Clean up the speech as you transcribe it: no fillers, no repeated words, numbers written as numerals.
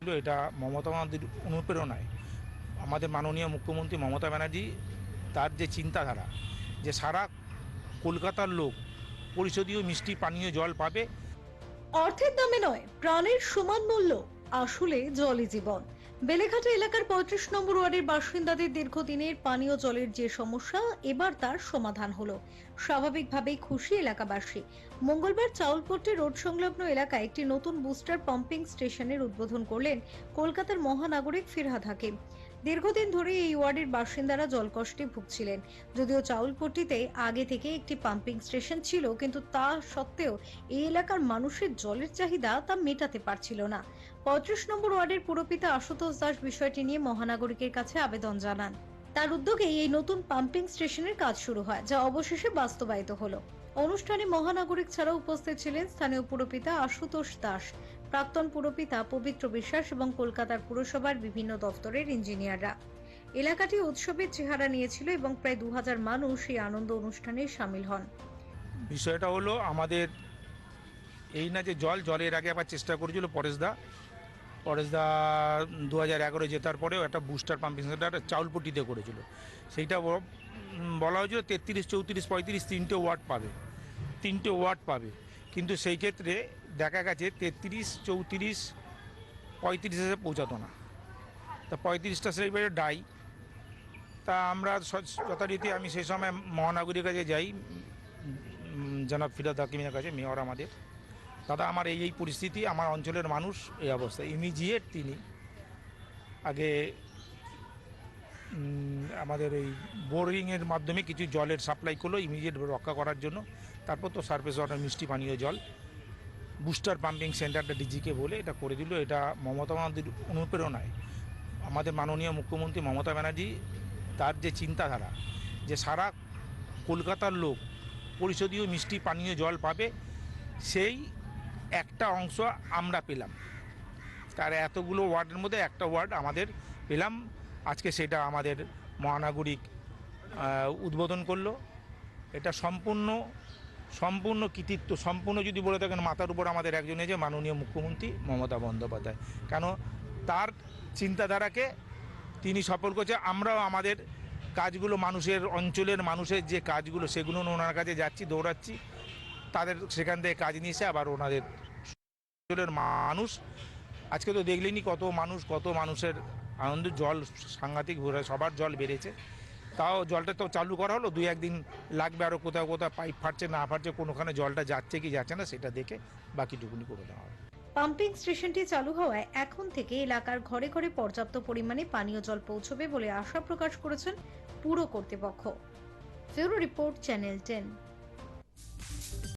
এটা মমতা ব্যানার্জির অনুপ্রেরণায় আমাদের মাননীয় মুখ্যমন্ত্রী মমতা ব্যানার্জি তার যে চিন্তাধারা যে সারা কলকাতার লোক পরিশোধীয় মিষ্টি পানীয় জল পাবে। অর্থের দামে নয়, প্রাণের সমান মূল্য। আসলে জলই জীবন। বেলেঘাটা এলাকার ৩৫ নম্বর ওয়ার্ডের বাসিন্দাদের দীর্ঘদিনের পানীয় জলের যে সমস্যা, এবার তার সমাধান হলো। স্বাভাবিকভাবেই খুশি এলাকাবাসী। মঙ্গলবার চাউলপট্টি রোড সংলগ্ন এলাকায় একটি নতুন বুস্টার পাম্পিং স্টেশনের উদ্বোধন করলেন কলকাতার মহানাগরিক ফিরহাদ হাকিম। দীর্ঘদিন ধরে এই ওয়ার্ডের বাসিন্দারা জলকষ্টে ভুগছিলেন। যদিও চাউলপট্টিতে আগে থেকে একটি পাম্পিং স্টেশন ছিল, কিন্তু তা সত্ত্বেও এই এলাকার মানুষের জলের চাহিদা তা মেটাতে পারছিল না। ৩৫ নম্বর ওয়ার্ডের পুরপিতা আশুতোষ দাস বিষয়টি নিয়ে মহানাগরিকের কাছে আবেদন জানান। তার উদ্যোগে এই নতুন পাম্পিং স্টেশনের কাজ শুরু হয়, যা অবশেষে বাস্তবায়িত হলো। অনুষ্ঠানে মহানাগরিক ছাড়াও উপস্থিত ছিলেন স্থানীয় পুরপিতা আশুতোষ দাস, প্রাক্তন পুরপিতা পবিত্র বিশ্বাস এবং কলকাতার পুরসভার বিভিন্ন দপ্তরের ইঞ্জিনিয়াররা। এলাকাটি উৎসবের চেহারা নিয়েছিল এবং প্রায় ২০০০ মানুষ এই আনন্দ অনুষ্ঠানে সামিল হন। বিষয়টা হলো আমাদের এই না যে জলের আগে আবার চেষ্টা করেছিল পরেশদা 2011 জেতার পরেও একটা বুস্টার পাম্পিং সেন্টার চাউলপট্টিতে করেছিল। সেইটা বলা হয়েছিল 33, 34, 35 তিনটে ওয়ার্ড পাবে। কিন্তু সেই ক্ষেত্রে দেখা গেছে 33, 34, 35 এসে পৌঁছাতো না। তা 35টা সেইভাবে ডাই। তা আমরা যথারীতি আমি সেই সময় মহানগরীর কাছে যাই, জনাব ফিরহাদ হাকিমের কাছে, মেয়র আমাদের। দাদা, আমার এই পরিস্থিতি, আমার অঞ্চলের মানুষ এই অবস্থা। ইমিডিয়েট তিনি আগে আমাদের এই বোরিংয়ের মাধ্যমে কিছু জলের সাপ্লাই করলো ইমিডিয়েট রক্ষা করার জন্য। তারপর তো সারফেস ওয়াটার মিষ্টি পানীয় জল বুস্টার পাম্পিং সেন্টারটা ডিজিকে বলে এটা করে দিল। এটা মমতা ব্যানার্জির অনুপ্রেরণায় আমাদের মাননীয় মুখ্যমন্ত্রী মমতা ব্যানার্জি তার যে চিন্তাধারা যে সারা কলকাতার লোক পরিশোধীয় মিষ্টি পানীয় জল পাবে, সেই একটা অংশ আমরা পেলাম। তার এতগুলো ওয়ার্ডের মধ্যে একটা ওয়ার্ড আমাদের পেলাম। আজকে সেটা আমাদের মহানাগরিক উদ্বোধন করলো। এটা সম্পূর্ণ কৃতিত্ব, সম্পূর্ণ যদি বলে থাকেন মাথার উপর আমাদের একজনে যে মাননীয় মুখ্যমন্ত্রী মমতা বন্দ্যোপাধ্যায়। কেন তার চিন্তাধারাকে তিনি সফল করছে। আমরাও আমাদের কাজগুলো মানুষের অঞ্চলের মানুষের যে কাজগুলো সেগুলো ওনার কাছে যাচ্ছি, দৌড়াচ্ছি, তাদের সেখান থেকে কাজ নিয়েছে। আবার ওনাদের অঞ্চলের মানুষ আজকে তো দেখলেনি কত মানুষের আনন্দ। জল সাংঘাতিক, সবার জল বেড়েছে। তাও জলটা তো চালু করা হলো, 2-1 দিন লাগবে। আরও কোথাও পাইপ ফাটছে না ফাটছে, কোনোখানে জলটা যাচ্ছে কি যাচ্ছে না সেটা দেখে বাকিটুকুনি করে দেওয়া হবে। পাম্পিং স্টেশনটি চালু হওয়ায় এখন থেকে এলাকার ঘরে ঘরে পর্যাপ্ত পরিমাণে পানীয় জল পৌঁছবে বলে আশা প্রকাশ করেছেন পুর কর্তৃপক্ষ। Bureau report, channel 10।